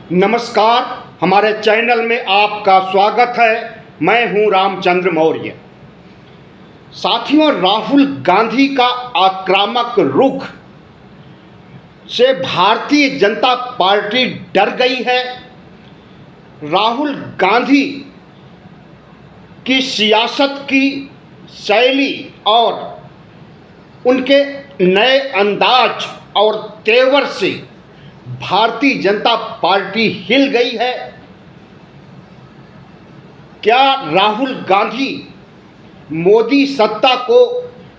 नमस्कार, हमारे चैनल में आपका स्वागत है। मैं हूं रामचंद्र मौर्य। साथियों, राहुल गांधी का आक्रामक रुख से भारतीय जनता पार्टी डर गई है। राहुल गांधी की सियासत की शैली और उनके नए अंदाज और तेवर से भारतीय जनता पार्टी हिल गई है। क्या राहुल गांधी मोदी सत्ता को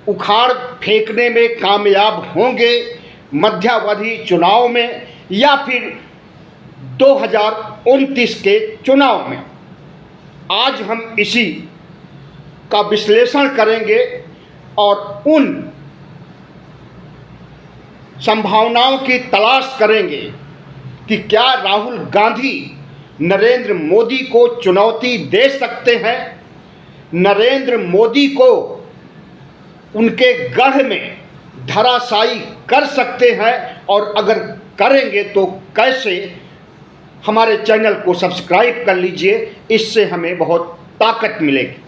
उखाड़ फेंकने में कामयाब होंगे मध्यावधि चुनाव में या फिर 2029 के चुनाव में? आज हम इसी का विश्लेषण करेंगे और उन संभावनाओं की तलाश करेंगे कि क्या राहुल गांधी नरेंद्र मोदी को चुनौती दे सकते हैं, नरेंद्र मोदी को उनके गढ़ में धराशायी कर सकते हैं, और अगर करेंगे तो कैसे? हमारे चैनल को सब्सक्राइब कर लीजिए, इससे हमें बहुत ताकत मिलेगी।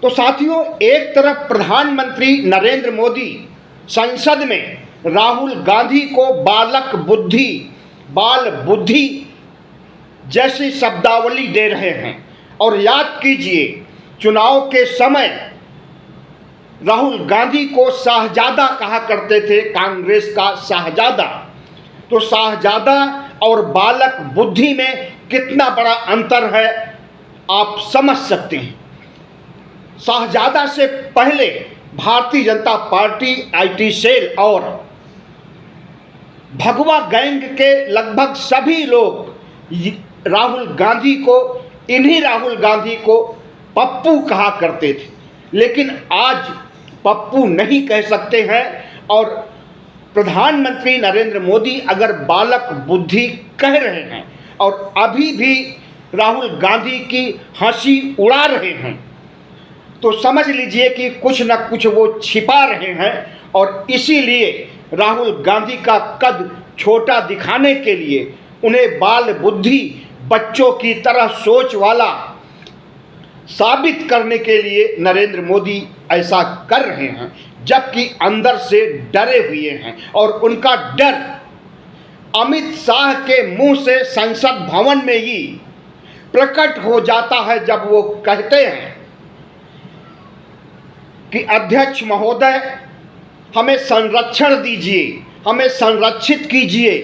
तो साथियों, एक तरफ प्रधानमंत्री नरेंद्र मोदी संसद में राहुल गांधी को बाल बुद्धि जैसी शब्दावली दे रहे हैं। और याद कीजिए, चुनाव के समय राहुल गांधी को शाहजादा कहा करते थे, कांग्रेस का शाहजादा। तो शाहजादा और बालक बुद्धि में कितना बड़ा अंतर है आप समझ सकते हैं। शाहजादा से पहले Bharatiya Janata party, IT cell और भगवा गैंग के लगभग सभी लोग राहुल गांधी को पप्पू कहा करते थे, लेकिन आज पप्पू नहीं कह सकते हैं। और प्रधानमंत्री नरेंद्र मोदी अगर बालक बुद्धि कह रहे हैं और अभी भी राहुल गांधी की हंसी उड़ा रहे हैं, तो समझ लीजिए कि कुछ न कुछ वो छिपा रहे हैं। और इसीलिए राहुल गांधी का कद छोटा दिखाने के लिए, उन्हें बाल बुद्धि, बच्चों की तरह सोच वाला साबित करने के लिए नरेंद्र मोदी ऐसा कर रहे हैं, जबकि अंदर से डरे हुए हैं। और उनका डर अमित शाह के मुंह से संसद भवन में ही प्रकट हो जाता है, जब वो कहते हैं कि अध्यक्ष महोदय, हमें संरक्षण दीजिए, हमें संरक्षित कीजिए,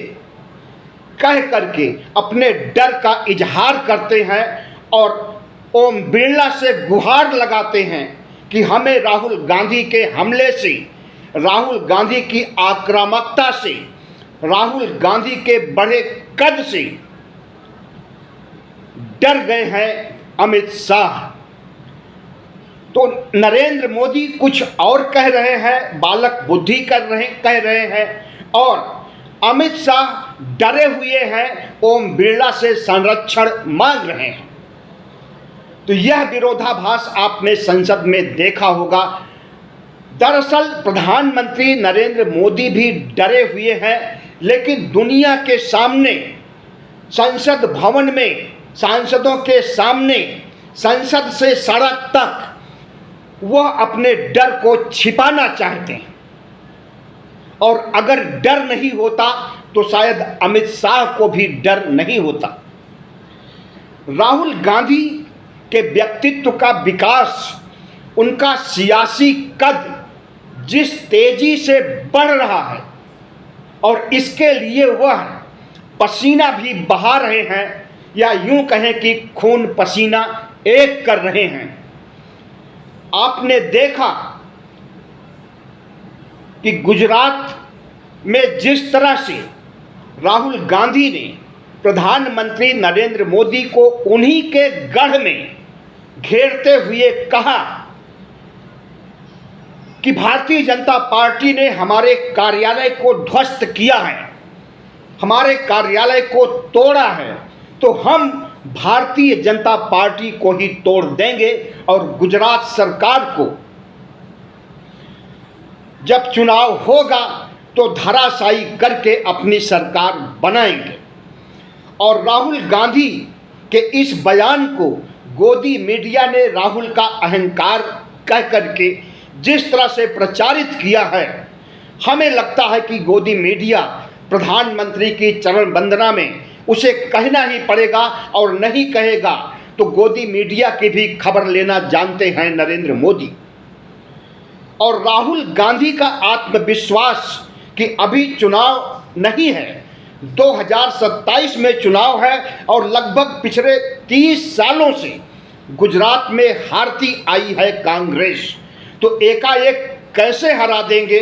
कह करके अपने डर का इजहार करते हैं और ओम बिरला से गुहार लगाते हैं कि हमें राहुल गांधी के हमले से, राहुल गांधी की आक्रामकता से, राहुल गांधी के बड़े कद से डर गए हैं अमित शाह। तो नरेंद्र मोदी कुछ और कह रहे हैं, बालक बुद्धि कह रहे हैं, और अमित शाह डरे हुए हैं, ओम बिरला से संरक्षण मांग रहे हैं। तो यह विरोधाभास आपने संसद में देखा होगा। दरअसल प्रधानमंत्री नरेंद्र मोदी भी डरे हुए हैं, लेकिन दुनिया के सामने, संसद भवन में, सांसदों के सामने, संसद से सड़क तक वह अपने डर को छिपाना चाहते हैं। और अगर डर नहीं होता तो शायद अमित शाह को भी डर नहीं होता। राहुल गांधी के व्यक्तित्व का विकास, उनका सियासी कद जिस तेजी से बढ़ रहा है, और इसके लिए वह पसीना भी बहा रहे हैं, या यूं कहें कि खून पसीना एक कर रहे हैं। आपने देखा कि गुजरात में जिस तरह से राहुल गांधी ने प्रधानमंत्री नरेंद्र मोदी को उन्हीं के गढ़ में घेरते हुए कहा कि भारतीय जनता पार्टी ने हमारे कार्यालय को ध्वस्त किया है, हमारे कार्यालय को तोड़ा है, तो हम भारतीय जनता पार्टी को ही तोड़ देंगे। और गुजरात सरकार को जब चुनाव होगा तो धराशायी करके अपनी सरकार बनाएंगे। और राहुल गांधी के इस बयान को गोदी मीडिया ने राहुल का अहंकार कह करके जिस तरह से प्रचारित किया है, हमें लगता है कि गोदी मीडिया प्रधानमंत्री की चरण वंदना में उसे कहना ही पड़ेगा, और नहीं कहेगा तो गोदी मीडिया की भी खबर लेना जानते हैं नरेंद्र मोदी। और राहुल गांधी का आत्मविश्वास कि अभी चुनाव नहीं है, 2027 में चुनाव है और लगभग पिछले 30 सालों से गुजरात में हारती आई है कांग्रेस, तो एकाएक कैसे हरा देंगे,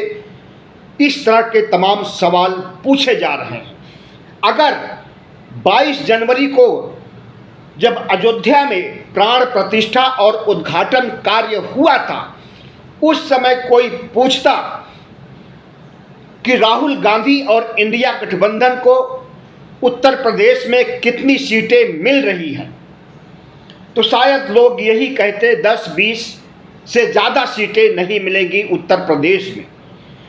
इस तरह के तमाम सवाल पूछे जा रहे हैं। अगर 22 जनवरी को जब अयोध्या में प्राण प्रतिष्ठा और उद्घाटन कार्य हुआ था, उस समय कोई पूछता कि राहुल गांधी और इंडिया गठबंधन को उत्तर प्रदेश में कितनी सीटें मिल रही हैं, तो शायद लोग यही कहते 10-20 से ज़्यादा सीटें नहीं मिलेंगी उत्तर प्रदेश में।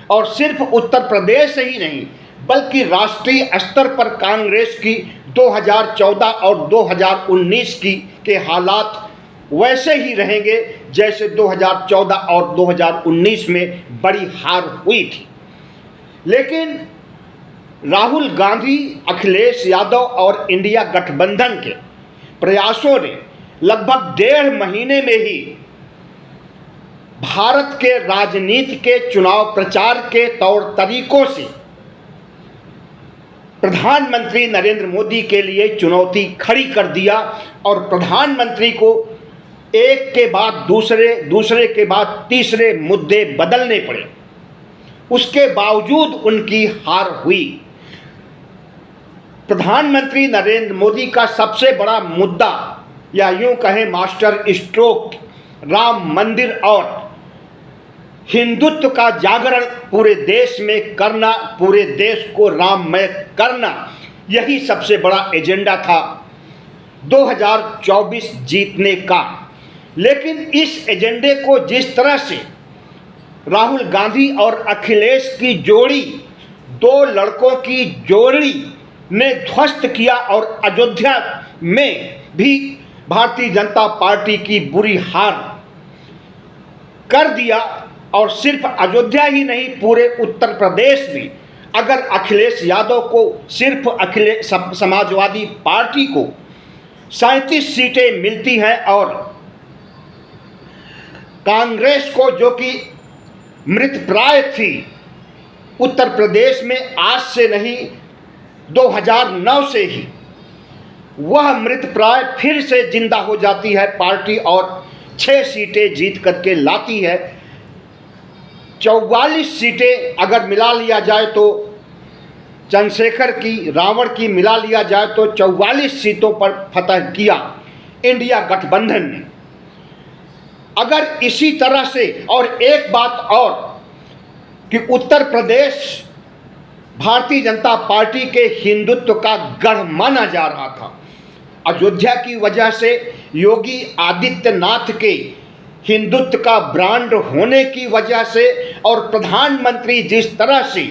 और सिर्फ उत्तर प्रदेश ही नहीं बल्कि राष्ट्रीय स्तर पर कांग्रेस की 2014 और 2019 के हालात वैसे ही रहेंगे जैसे 2014 और 2019 में बड़ी हार हुई थी। लेकिन राहुल गांधी, अखिलेश यादव और इंडिया गठबंधन के प्रयासों ने लगभग 1.5 महीने में ही भारत के राजनीति के चुनाव प्रचार के तौर तरीकों से प्रधानमंत्री नरेंद्र मोदी के लिए चुनौती खड़ी कर दिया, और प्रधानमंत्री को एक के बाद दूसरे, दूसरे के बाद तीसरे मुद्दे बदलने पड़े। उसके बावजूद उनकी हार हुई। प्रधानमंत्री नरेंद्र मोदी का सबसे बड़ा मुद्दा, या यूं कहें मास्टर स्ट्रोक, राम मंदिर और हिंदुत्व का जागरण पूरे देश में करना, पूरे देश को राममय करना, यही सबसे बड़ा एजेंडा था 2024 जीतने का। लेकिन इस एजेंडे को जिस तरह से राहुल गांधी और अखिलेश की जोड़ी, 2 लड़कों की जोड़ी ने ध्वस्त किया और अयोध्या में भी भारतीय जनता पार्टी की बुरी हार कर दिया, और सिर्फ अयोध्या ही नहीं पूरे उत्तर प्रदेश में अगर अखिलेश यादव को, सिर्फ अखिलेश समाजवादी पार्टी को 37 सीटें मिलती हैं, और कांग्रेस को जो कि मृतप्राय थी उत्तर प्रदेश में आज से नहीं 2009 से ही, वह मृतप्राय फिर से जिंदा हो जाती है पार्टी और 6 सीटें जीत करके लाती है। 44 सीटें अगर मिला लिया जाए तो चंद्रशेखर की, रावण की मिला लिया जाए तो 44 सीटों पर फतह किया इंडिया गठबंधन ने। अगर इसी तरह से, और एक बात और कि उत्तर प्रदेश भारतीय जनता पार्टी के हिंदुत्व का गढ़ माना जा रहा था। अयोध्या की वजह से, योगी आदित्यनाथ के हिंदुत्व का ब्रांड होने की वजह से, और प्रधानमंत्री जिस तरह से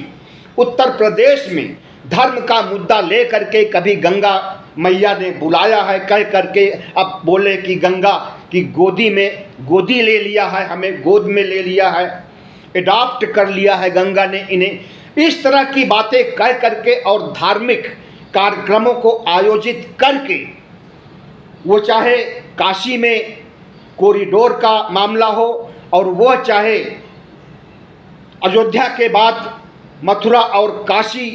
उत्तर प्रदेश में धर्म का मुद्दा लेकर के, कभी गंगा मैया ने बुलाया है कह करके, अब बोले कि गंगा की गोदी ले लिया है, हमें गोद में ले लिया है, एडॉप्ट कर लिया है गंगा ने इन्हें, इस तरह की बातें कह करके और धार्मिक कार्यक्रमों को आयोजित करके, वो चाहे काशी में कॉरिडोर का मामला हो, और वह चाहे अयोध्या के बाद मथुरा और काशी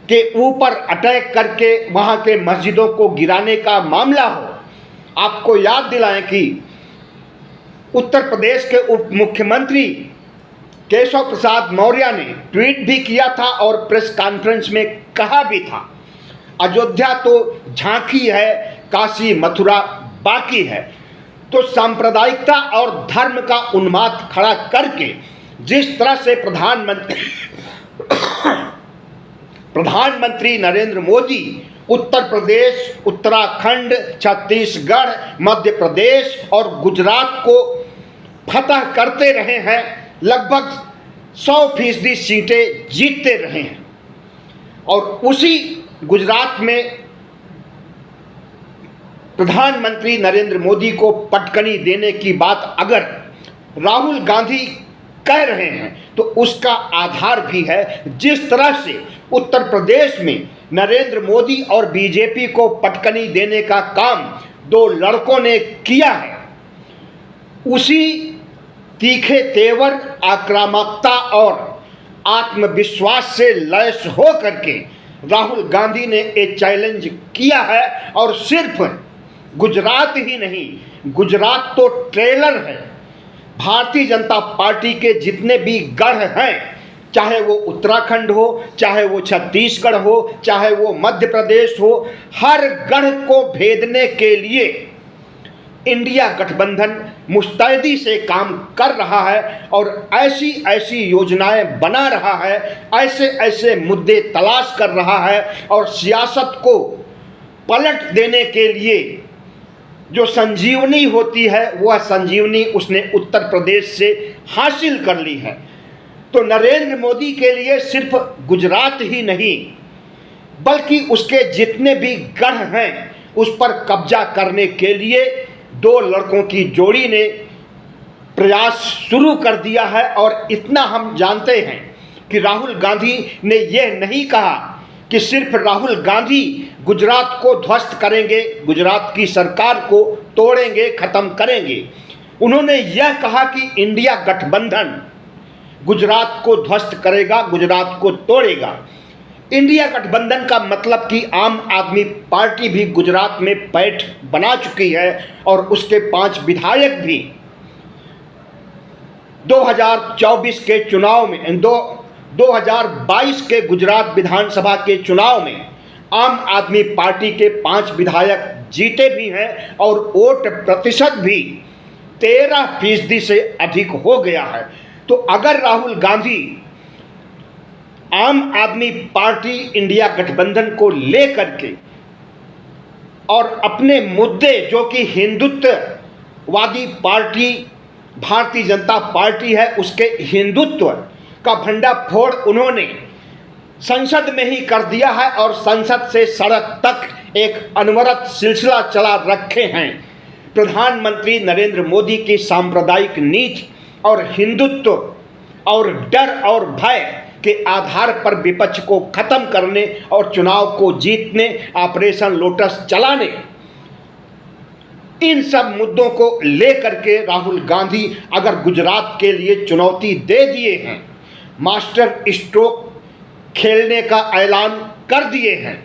के ऊपर अटैक करके वहाँ के मस्जिदों को गिराने का मामला हो। आपको याद दिलाएं कि उत्तर प्रदेश के उप मुख्यमंत्री केशव प्रसाद मौर्य ने ट्वीट भी किया था और प्रेस कॉन्फ्रेंस में कहा भी था, अयोध्या तो झांकी है, काशी मथुरा बाकी है। तो सांप्रदायिकता और धर्म का उन्माद खड़ा करके जिस तरह से प्रधानमंत्री नरेंद्र मोदी उत्तर प्रदेश, उत्तराखंड, छत्तीसगढ़, मध्य प्रदेश और गुजरात को फतह करते रहे हैं, लगभग 100% सीटें जीतते रहे हैं। और उसी गुजरात में प्रधानमंत्री नरेंद्र मोदी को पटकनी देने की बात अगर राहुल गांधी कह रहे हैं तो उसका आधार भी है। जिस तरह से उत्तर प्रदेश में नरेंद्र मोदी और बीजेपी को पटकनी देने का काम दो लड़कों ने किया है, उसी तीखे तेवर, आक्रामकता और आत्मविश्वास से लैस हो करके राहुल गांधी ने एक चैलेंज किया है। और सिर्फ गुजरात ही नहीं, गुजरात तो ट्रेलर है। भारतीय जनता पार्टी के जितने भी गढ़ हैं, चाहे वो उत्तराखंड हो, चाहे वो छत्तीसगढ़ हो, चाहे वो मध्य प्रदेश हो, हर गढ़ को भेदने के लिए इंडिया गठबंधन मुस्तैदी से काम कर रहा है और ऐसी ऐसी योजनाएं बना रहा है, ऐसे ऐसे मुद्दे तलाश कर रहा है और सियासत को पलट देने के लिए जो संजीवनी होती है वह संजीवनी उसने उत्तर प्रदेश से हासिल कर ली है। तो नरेंद्र मोदी के लिए सिर्फ गुजरात ही नहीं बल्कि उसके जितने भी गढ़ हैं उस पर कब्जा करने के लिए दो लड़कों की जोड़ी ने प्रयास शुरू कर दिया है। और इतना हम जानते हैं कि राहुल गांधी ने यह नहीं कहा कि सिर्फ राहुल गांधी गुजरात को ध्वस्त करेंगे, गुजरात की सरकार को तोड़ेंगे, खत्म करेंगे। उन्होंने यह कहा कि इंडिया गठबंधन गुजरात को ध्वस्त करेगा, गुजरात को तोड़ेगा। इंडिया गठबंधन का मतलब कि आम आदमी पार्टी भी गुजरात में पैठ बना चुकी है और उसके 5 विधायक भी 2024 के चुनाव में 2022 के गुजरात विधानसभा के चुनाव में आम आदमी पार्टी के 5 विधायक जीते भी हैं और वोट प्रतिशत भी 13% से अधिक हो गया है। तो अगर राहुल गांधी आम आदमी पार्टी इंडिया गठबंधन को लेकर के और अपने मुद्दे जो कि हिंदुत्ववादी पार्टी भारतीय जनता पार्टी है उसके हिंदुत्व का भंडाफोड़ उन्होंने संसद में ही कर दिया है और संसद से सड़क तक एक अनवरत सिलसिला चला रखे हैं। प्रधानमंत्री नरेंद्र मोदी की सांप्रदायिक नीति और हिंदुत्व और डर और भय के आधार पर विपक्ष को खत्म करने और चुनाव को जीतने, ऑपरेशन लोटस चलाने, इन सब मुद्दों को लेकर के राहुल गांधी अगर गुजरात के लिए चुनौती दे दिए हैं, मास्टर स्ट्रोक खेलने का ऐलान कर दिए हैं,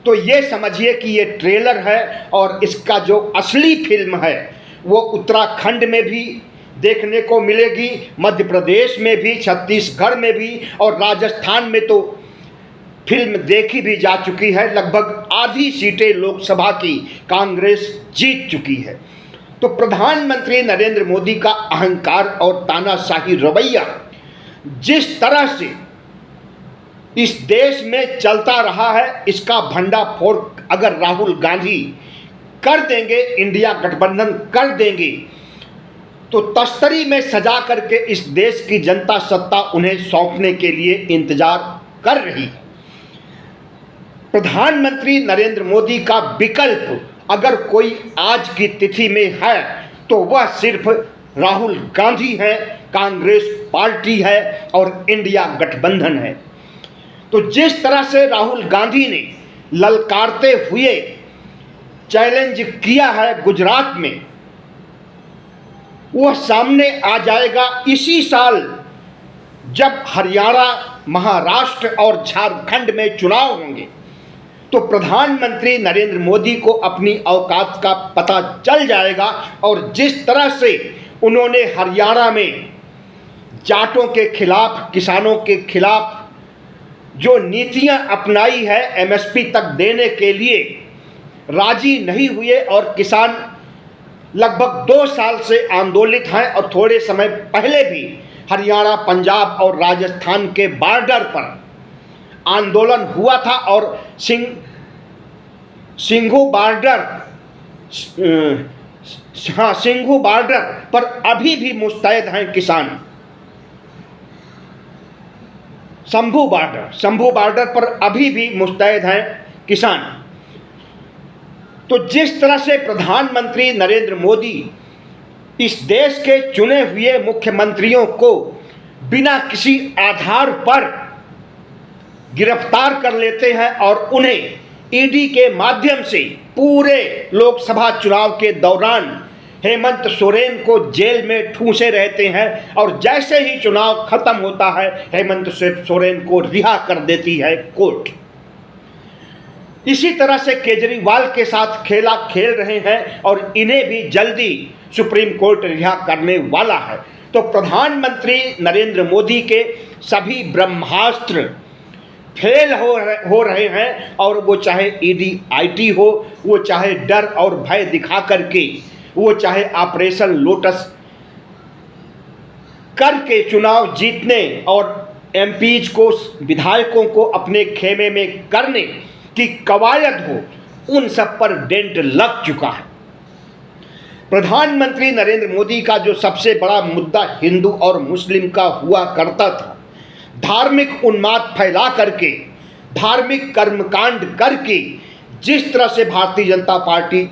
तो ये समझिए कि ये ट्रेलर है और इसका जो असली फिल्म है वो उत्तराखंड में भी देखने को मिलेगी, मध्य प्रदेश में भी, छत्तीसगढ़ में भी और राजस्थान में तो फिल्म देखी भी जा चुकी है। लगभग आधी सीटें लोकसभा की कांग्रेस जीत चुकी है। तो प्रधानमंत्री नरेंद्र मोदी का अहंकार और तानाशाही रवैया जिस तरह से इस देश में चलता रहा है, इसका भंडाफोड़ अगर राहुल गांधी कर देंगे, इंडिया गठबंधन कर देंगे, तो तश्तरी में सजा करके इस देश की जनता सत्ता उन्हें सौंपने के लिए इंतजार कर रही है। प्रधानमंत्री नरेंद्र मोदी का विकल्प अगर कोई आज की तिथि में है तो वह सिर्फ राहुल गांधी है, कांग्रेस पार्टी है और इंडिया गठबंधन है। तो जिस तरह से राहुल गांधी ने ललकारते हुए चैलेंज किया है गुजरात में, वह सामने आ जाएगा इसी साल जब हरियाणा, महाराष्ट्र और झारखंड में चुनाव होंगे। तो प्रधानमंत्री नरेंद्र मोदी को अपनी औकात का पता चल जाएगा और जिस तरह से उन्होंने हरियाणा में जाटों के खिलाफ, किसानों के खिलाफ जो नीतियां अपनाई है, एमएसपी तक देने के लिए राजी नहीं हुए और किसान लगभग 2 साल से आंदोलित हैं और थोड़े समय पहले भी हरियाणा, पंजाब और राजस्थान के बॉर्डर पर आंदोलन हुआ था और सिंघू बॉर्डर पर अभी भी मुस्तैद हैं किसान। शंभू बॉर्डर पर अभी भी मुस्तैद हैं किसान। तो जिस तरह से प्रधानमंत्री नरेंद्र मोदी इस देश के चुने हुए मुख्यमंत्रियों को बिना किसी आधार पर गिरफ्तार कर लेते हैं और उन्हें ईडी के माध्यम से पूरे लोकसभा चुनाव के दौरान हेमंत सोरेन को जेल में ठूंसे रहते हैं और जैसे ही चुनाव खत्म होता है हेमंत सोरेन को रिहा कर देती है कोर्ट। इसी तरह से केजरीवाल के साथ खेला खेल रहे हैं और इन्हें भी जल्दी सुप्रीम कोर्ट रिहा करने वाला है। तो प्रधानमंत्री नरेंद्र मोदी के सभी ब्रह्मास्त्र फेल हो रहे हैं और वो चाहे ईडी आईटी हो, वो चाहे डर और भय दिखा करके, वो चाहे ऑपरेशन लोटस करके चुनाव जीतने और एमपीज को, विधायकों को अपने खेमे में करने की कवायद हो, उन सब पर डेंट लग चुका है। प्रधानमंत्री नरेंद्र मोदी का जो सबसे बड़ा मुद्दा हिंदू और मुस्लिम का हुआ करता था, धार्मिक उन्माद फैला करके, धार्मिक कर्मकांड करके जिस तरह से भारतीय जनता पार्टी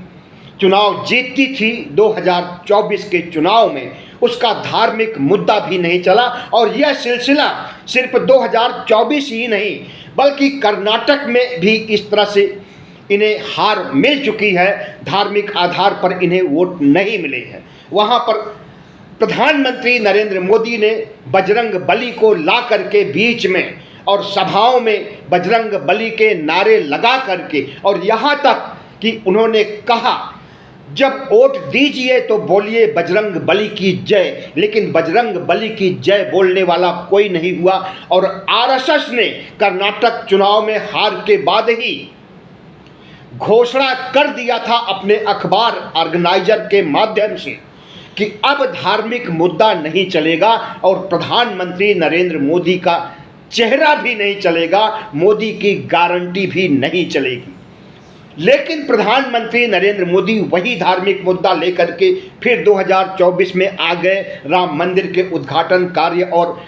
चुनाव जीतती थी 2024 के चुनाव में, उसका धार्मिक मुद्दा भी नहीं चला। और यह सिलसिला सिर्फ 2024 ही नहीं बल्कि कर्नाटक में भी इस तरह से इन्हें हार मिल चुकी है, धार्मिक आधार पर इन्हें वोट नहीं मिले हैं। वहाँ पर प्रधानमंत्री नरेंद्र मोदी ने बजरंग बली को ला करके बीच में और सभाओं में बजरंग बली के नारे लगा करके, और यहाँ तक कि उन्होंने कहा जब वोट दीजिए तो बोलिए बजरंग बली की जय, लेकिन बजरंग बली की जय बोलने वाला कोई नहीं हुआ। और आरएसएस ने कर्नाटक चुनाव में हार के बाद ही घोषणा कर दिया था अपने अखबार ऑर्गेनाइजर के माध्यम से कि अब धार्मिक मुद्दा नहीं चलेगा और प्रधानमंत्री नरेंद्र मोदी का चेहरा भी नहीं चलेगा, मोदी की गारंटी भी नहीं चलेगी। लेकिन प्रधानमंत्री नरेंद्र मोदी वही धार्मिक मुद्दा लेकर के फिर 2024 में आ गए। राम मंदिर के उद्घाटन कार्य और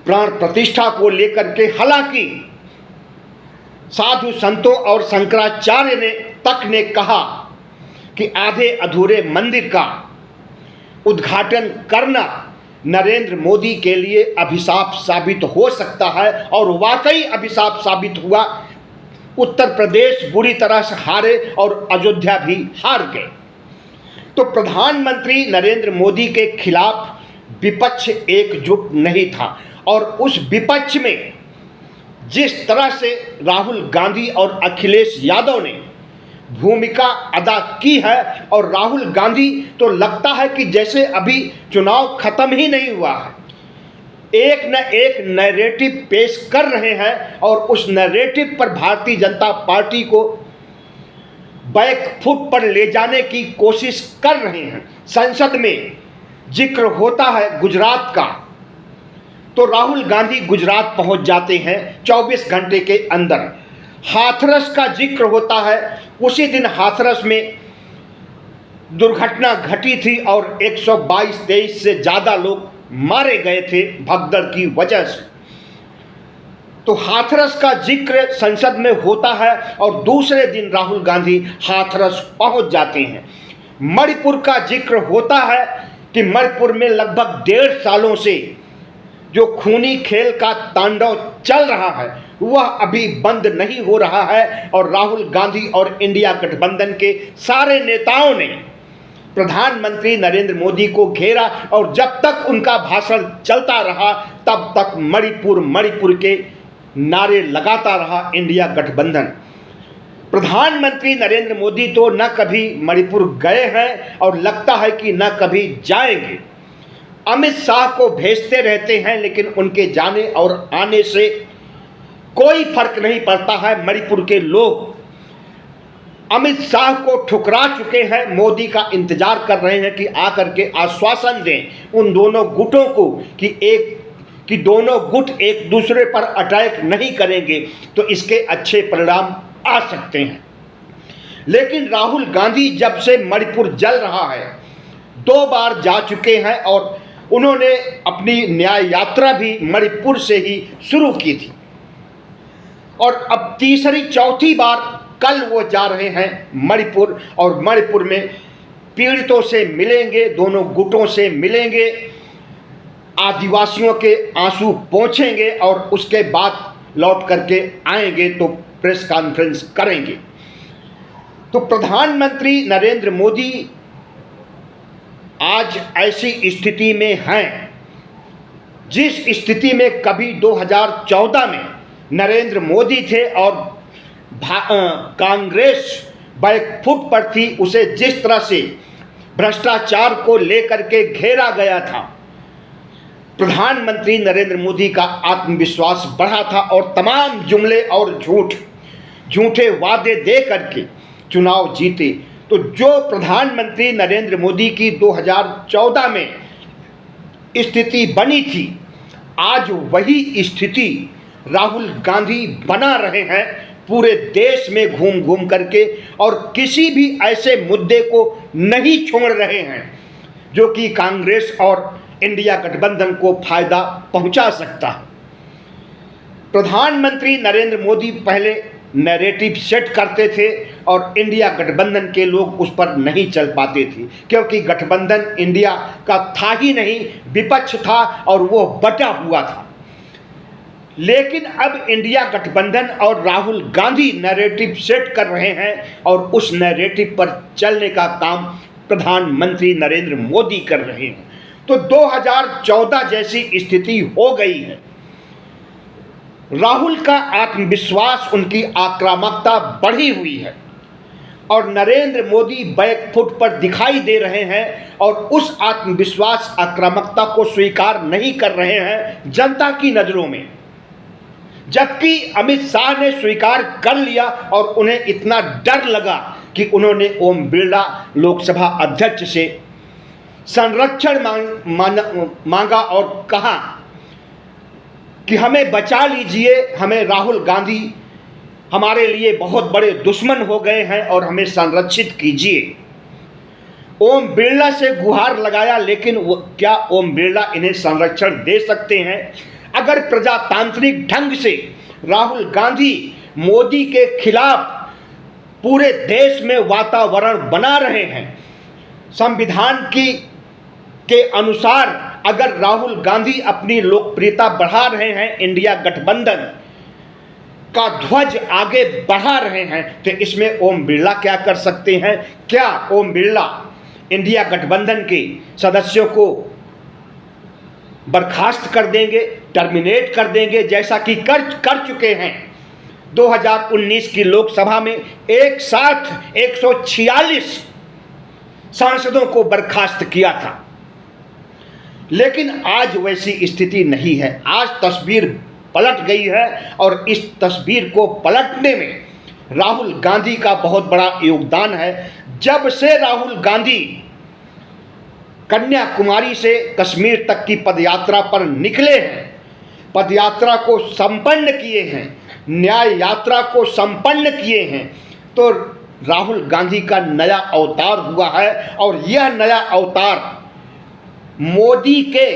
प्राण प्रतिष्ठा को लेकर के, हालांकि साधु संतों और शंकराचार्य तक ने कहा कि आधे अधूरे मंदिर का उद्घाटन करना नरेंद्र मोदी के लिए अभिशाप साबित हो सकता है, और वाकई अभिशाप साबित हुआ। उत्तर प्रदेश बुरी तरह से हारे और अयोध्या भी हार गए। तो प्रधानमंत्री नरेंद्र मोदी के खिलाफ विपक्ष एकजुट नहीं था, और उस विपक्ष में जिस तरह से राहुल गांधी और अखिलेश यादव ने भूमिका अदा की है, और राहुल गांधी तो लगता है कि जैसे अभी चुनाव खत्म ही नहीं हुआ है, एक न एक नैरेटिव पेश कर रहे हैं और उस नैरेटिव पर भारतीय जनता पार्टी को बैक फुट पर ले जाने की कोशिश कर रहे हैं। संसद में जिक्र होता है गुजरात का, तो राहुल गांधी गुजरात पहुंच जाते हैं 24 घंटे के अंदर। हाथरस का जिक्र होता है, उसी दिन हाथरस में दुर्घटना घटी थी और 122-23 से ज़्यादा लोग मारे गए थे भगदड़ की वजह से। तो हाथरस का जिक्र संसद में होता है और दूसरे दिन राहुल गांधी हाथरस पहुंच जाते हैं। मणिपुर का जिक्र होता है कि मणिपुर में लगभग 1.5 सालों से जो खूनी खेल का तांडव चल रहा है वह अभी बंद नहीं हो रहा है, और राहुल गांधी और इंडिया गठबंधन के सारे नेताओं ने प्रधानमंत्री नरेंद्र मोदी को घेरा, और जब तक उनका भाषण चलता रहा तब तक मणिपुर के नारे लगाता रहा इंडिया गठबंधन। प्रधानमंत्री नरेंद्र मोदी तो न कभी मणिपुर गए हैं और लगता है कि न कभी जाएंगे। अमित शाह को भेजते रहते हैं, लेकिन उनके जाने और आने से कोई फर्क नहीं पड़ता है। मणिपुर के लोग अमित शाह को ठुकरा चुके हैं, मोदी का इंतजार कर रहे हैं कि आकर के आश्वासन दें उन दोनों गुटों को कि दोनों गुट एक दूसरे पर अटैक नहीं करेंगे तो इसके अच्छे परिणाम आ सकते हैं। लेकिन राहुल गांधी जब से मणिपुर जल रहा है 2 बार जा चुके हैं और उन्होंने अपनी न्याय यात्रा भी मणिपुर से ही शुरू की थी और अब तीसरी चौथी बार कल वो जा रहे हैं मणिपुर और मणिपुर में पीड़ितों से मिलेंगे, दोनों गुटों से मिलेंगे, आदिवासियों के आंसू पोंछेंगे और उसके बाद लौट करके आएंगे तो प्रेस कॉन्फ्रेंस करेंगे। तो प्रधानमंत्री नरेंद्र मोदी आज ऐसी स्थिति में हैं जिस स्थिति में कभी 2014 में नरेंद्र मोदी थे और कांग्रेस बैकफुट पर थी, उसे जिस तरह से भ्रष्टाचार को लेकर के घेरा गया था, प्रधानमंत्री नरेंद्र मोदी का आत्मविश्वास बढ़ा था और तमाम जुमले और झूठे वादे दे करके चुनाव जीते। तो जो प्रधानमंत्री नरेंद्र मोदी की 2014 में स्थिति बनी थी, आज वही स्थिति राहुल गांधी बना रहे हैं पूरे देश में घूम घूम करके और किसी भी ऐसे मुद्दे को नहीं छोड़ रहे हैं जो कि कांग्रेस और इंडिया गठबंधन को फायदा पहुंचा सकता है। प्रधानमंत्री नरेंद्र मोदी पहले नैरेटिव सेट करते थे और इंडिया गठबंधन के लोग उस पर नहीं चल पाते थे क्योंकि गठबंधन इंडिया का था ही नहीं, विपक्ष था और वो बटा हुआ था। लेकिन अब इंडिया गठबंधन और राहुल गांधी नैरेटिव सेट कर रहे हैं और उस नैरेटिव पर चलने का काम प्रधानमंत्री नरेंद्र मोदी कर रहे हैं। तो 2014 जैसी स्थिति हो गई है। राहुल का आत्मविश्वास, उनकी आक्रामकता बढ़ी हुई है और नरेंद्र मोदी बैकफुट पर दिखाई दे रहे हैं और उस आत्मविश्वास आक्रामकता को स्वीकार नहीं कर रहे हैं जनता की नज़रों में, जबकि अमित शाह ने स्वीकार कर लिया और उन्हें इतना डर लगा कि उन्होंने ओम बिरला लोकसभा अध्यक्ष से संरक्षण मांगा और कहा कि हमें बचा लीजिए, हमें राहुल गांधी हमारे लिए बहुत बड़े दुश्मन हो गए हैं और हमें संरक्षित कीजिए। ओम बिरला से गुहार लगाया, लेकिन क्या ओम बिरला इन्हें संरक्षण दे सकते हैं? अगर प्रजातांत्रिक ढंग से राहुल गांधी मोदी के खिलाफ पूरे देश में वातावरण बना रहे हैं, संविधान के अनुसार अगर राहुल गांधी अपनी लोकप्रियता बढ़ा रहे हैं, इंडिया गठबंधन का ध्वज आगे बढ़ा रहे हैं, तो इसमें ओम बिरला क्या कर सकते हैं? क्या ओम बिरला इंडिया गठबंधन के सदस्यों को बर्खास्त कर देंगे, टर्मिनेट कर देंगे, जैसा कि कर चुके हैं? 2019 की लोकसभा में एक साथ 146 सांसदों को बर्खास्त किया था। लेकिन आज वैसी स्थिति नहीं है। आज तस्वीर पलट गई है और इस तस्वीर को पलटने में राहुल गांधी का बहुत बड़ा योगदान है। जब से राहुल गांधी कन्याकुमारी से कश्मीर तक की पदयात्रा पर निकले हैं, पदयात्रा को संपन्न किए हैं, न्याय यात्रा को संपन्न किए हैं, तो राहुल गांधी का नया अवतार हुआ है और यह नया अवतार मोदी के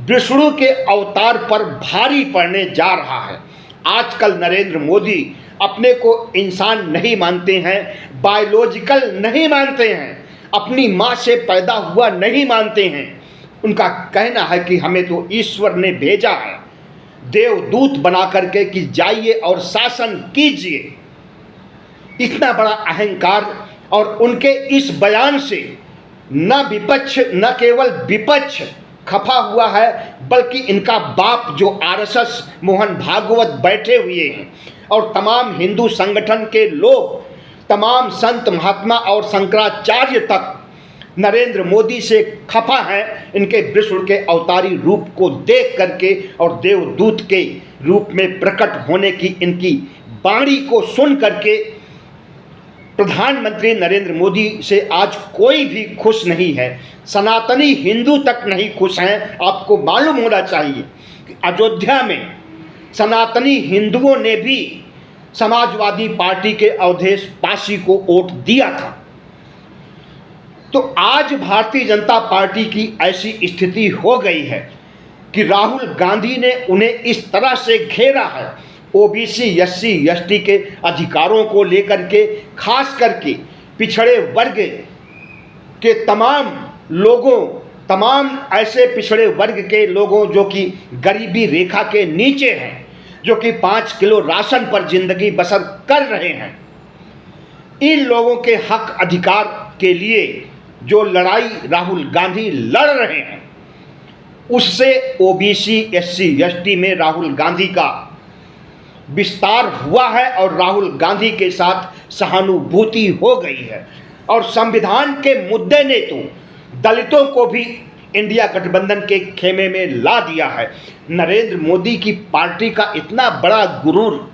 विष्णु के अवतार पर भारी पड़ने जा रहा है। आजकल नरेंद्र मोदी अपने को इंसान नहीं मानते हैं, बायोलॉजिकल नहीं मानते हैं, अपनी माँ से पैदा हुआ नहीं मानते हैं। उनका कहना है कि हमें तो ईश्वर ने भेजा है देवदूत बना करके कि जाइए और शासन कीजिए। इतना बड़ा अहंकार, और उनके इस बयान से न केवल विपक्ष खफा हुआ है, बल्कि इनका बाप जो आरएसएस मोहन भागवत बैठे हुए हैं और तमाम हिंदू संगठन के लोग, तमाम संत महात्मा और शंकराचार्य तक नरेंद्र मोदी से खफा हैं, इनके विष्णु के अवतारी रूप को देख करके और देवदूत के रूप में प्रकट होने की इनकी वाणी को सुन करके प्रधानमंत्री नरेंद्र मोदी से आज कोई भी खुश नहीं है। सनातनी हिंदू तक नहीं खुश हैं। आपको मालूम होना चाहिए कि अयोध्या में सनातनी हिंदुओं ने भी समाजवादी पार्टी के अवधेश पासी को वोट दिया था। तो आज भारतीय जनता पार्टी की ऐसी स्थिति हो गई है कि राहुल गांधी ने उन्हें इस तरह से घेरा है, ओबीसी एससी एसटी के अधिकारों को लेकर के, खास करके पिछड़े वर्ग के तमाम लोगों, तमाम ऐसे पिछड़े वर्ग के लोगों जो कि गरीबी रेखा के नीचे हैं, जो कि 5 किलो राशन पर जिंदगी बसर कर रहे हैं, इन लोगों के हक अधिकार के लिए जो लड़ाई राहुल गांधी लड़ रहे हैं, उससे ओबीसी एससी एसटी में राहुल गांधी का विस्तार हुआ है और राहुल गांधी के साथ सहानुभूति हो गई है। और संविधान के मुद्दे ने तो दलितों को भी इंडिया गठबंधन के खेमे में ला दिया है। नरेंद्र मोदी की पार्टी का इतना बड़ा गुरूर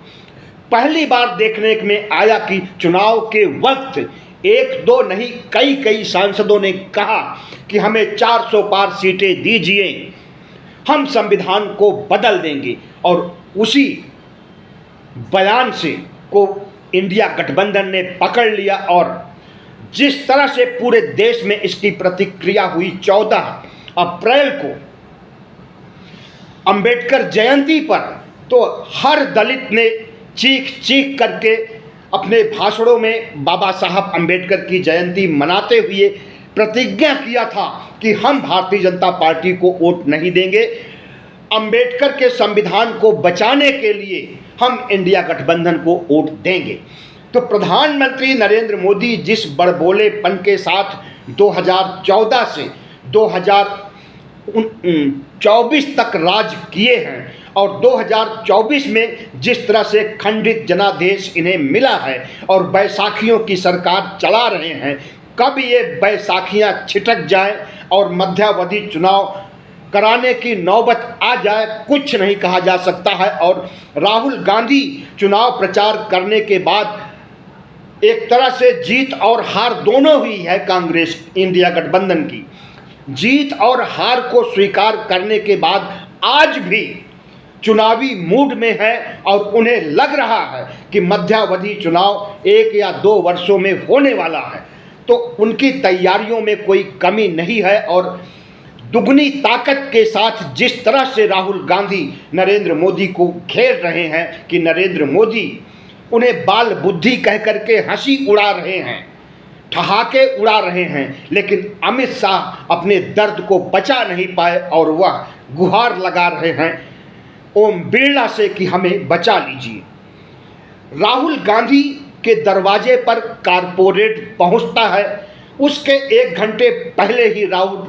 पहली बार देखने में आया कि चुनाव के वक्त एक दो नहीं कई सांसदों ने कहा कि हमें 400 पार सीटें दीजिए, हम संविधान को बदल देंगे, और उसी बयान से को इंडिया गठबंधन ने पकड़ लिया। और जिस तरह से पूरे देश में इसकी प्रतिक्रिया हुई, 14 अप्रैल को अंबेडकर जयंती पर तो हर दलित ने चीख चीख करके अपने भाषणों में बाबा साहब अंबेडकर की जयंती मनाते हुए प्रतिज्ञा किया था कि हम भारतीय जनता पार्टी को वोट नहीं देंगे, अंबेडकर के संविधान को बचाने के लिए हम इंडिया गठबंधन को वोट देंगे। तो प्रधानमंत्री नरेंद्र मोदी जिस बड़बोलेपन के साथ 2014 से 2024 तक राज किए हैं और 2024 में जिस तरह से खंडित जनादेश इन्हें मिला है और बैसाखियों की सरकार चला रहे हैं, कब ये बैसाखियां छिटक जाए और मध्यावधि चुनाव कराने की नौबत आ जाए, कुछ नहीं कहा जा सकता है। और राहुल गांधी चुनाव प्रचार करने के बाद एक तरह से जीत और हार दोनों हुई है कांग्रेस इंडिया गठबंधन की। जीत और हार को स्वीकार करने के बाद आज भी चुनावी मूड में है और उन्हें लग रहा है कि मध्यावधि चुनाव 1 या 2 वर्षों में होने वाला है, तो उनकी तैयारियों में कोई कमी नहीं है। और दुगनी ताकत के साथ जिस तरह से राहुल गांधी नरेंद्र मोदी को घेर रहे हैं कि नरेंद्र मोदी उन्हें बाल बुद्धि कह करके हंसी उड़ा रहे हैं, ठहाके उड़ा रहे हैं, लेकिन अमित शाह अपने दर्द को बचा नहीं पाए और वह गुहार लगा रहे हैं ओम बिरला से कि हमें बचा लीजिए। राहुल गांधी के दरवाजे पर कारपोरेट पहुंचता है, उसके 1 घंटे पहले ही राहुल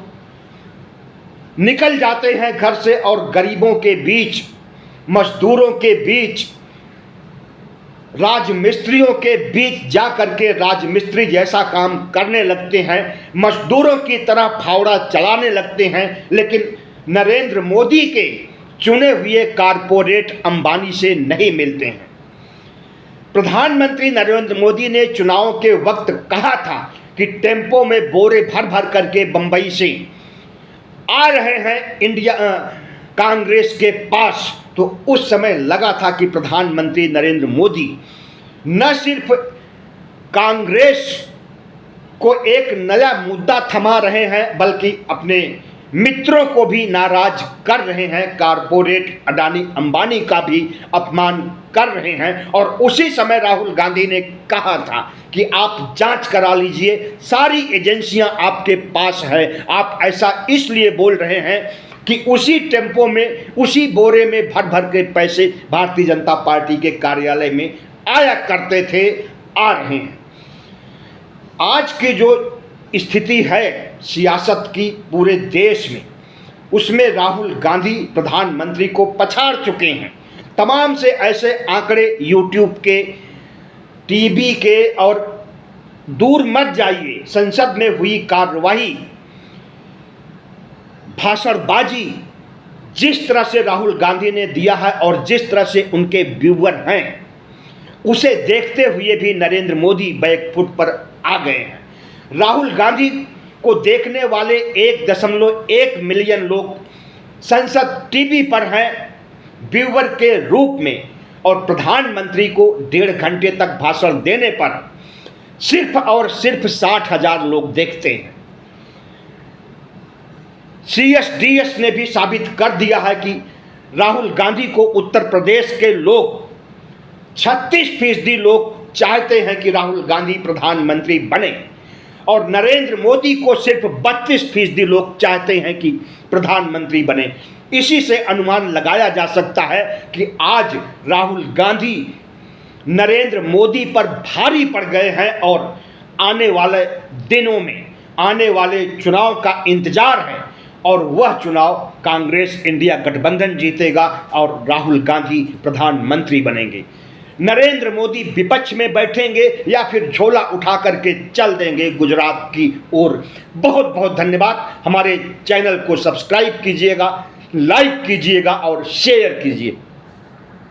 निकल जाते हैं घर से और गरीबों के बीच, मजदूरों के बीच, राजमिस्त्रियों के बीच जा करके राजमिस्त्री जैसा काम करने लगते हैं, मजदूरों की तरह फावड़ा चलाने लगते हैं। लेकिन नरेंद्र मोदी के चुने हुए कारपोरेट अंबानी से नहीं मिलते हैं। प्रधानमंत्री नरेंद्र मोदी ने चुनाव के वक्त कहा था कि टेम्पो में बोरे भर भर करके बंबई से आ रहे हैं इंडिया कांग्रेस के पास, तो उस समय लगा था कि प्रधानमंत्री नरेंद्र मोदी न सिर्फ कांग्रेस को एक नया मुद्दा थमा रहे हैं, बल्कि अपने मित्रों को भी नाराज कर रहे हैं, कारपोरेट अडानी अंबानी का भी अपमान कर रहे हैं। और उसी समय राहुल गांधी ने कहा था कि आप जांच करा लीजिए, सारी एजेंसियां आपके पास है। आप ऐसा इसलिए बोल रहे हैं कि उसी टेम्पो में, उसी बोरे में भर भर के पैसे भारतीय जनता पार्टी के कार्यालय में आया करते थे, आ रहे हैं। आज की जो स्थिति है सियासत की पूरे देश में, उसमें राहुल गांधी प्रधानमंत्री को पछाड़ चुके हैं। तमाम से ऐसे आंकड़े यूट्यूब के, टीवी के, और दूर मत जाइए, संसद में हुई कार्यवाही, भाषणबाजी जिस तरह से राहुल गांधी ने दिया है और जिस तरह से उनके व्यूअर हैं, उसे देखते हुए भी नरेंद्र मोदी बैकफुट पर आ गए हैं। राहुल गांधी को देखने वाले 1.1 मिलियन लोग संसद टीवी पर हैं व्यूअर के रूप में, और प्रधानमंत्री को 1.5 घंटे तक भाषण देने पर सिर्फ और सिर्फ 60,000 लोग देखते हैं। CSDS ने भी साबित कर दिया है कि राहुल गांधी को उत्तर प्रदेश के लोग 36% लोग चाहते हैं कि राहुल गांधी प्रधानमंत्री बने और नरेंद्र मोदी को सिर्फ 32% लोग चाहते हैं कि प्रधानमंत्री बने। इसी से अनुमान लगाया जा सकता है कि आज राहुल गांधी नरेंद्र मोदी पर भारी पड़ गए हैं और आने वाले दिनों में आने वाले चुनाव का इंतजार है और वह चुनाव कांग्रेस इंडिया गठबंधन जीतेगा और राहुल गांधी प्रधानमंत्री बनेंगे। नरेंद्र मोदी विपक्ष में बैठेंगे या फिर झोला उठा करके चल देंगे गुजरात की ओर। बहुत बहुत धन्यवाद। हमारे चैनल को सब्सक्राइब कीजिएगा, लाइक कीजिएगा और शेयर कीजिए।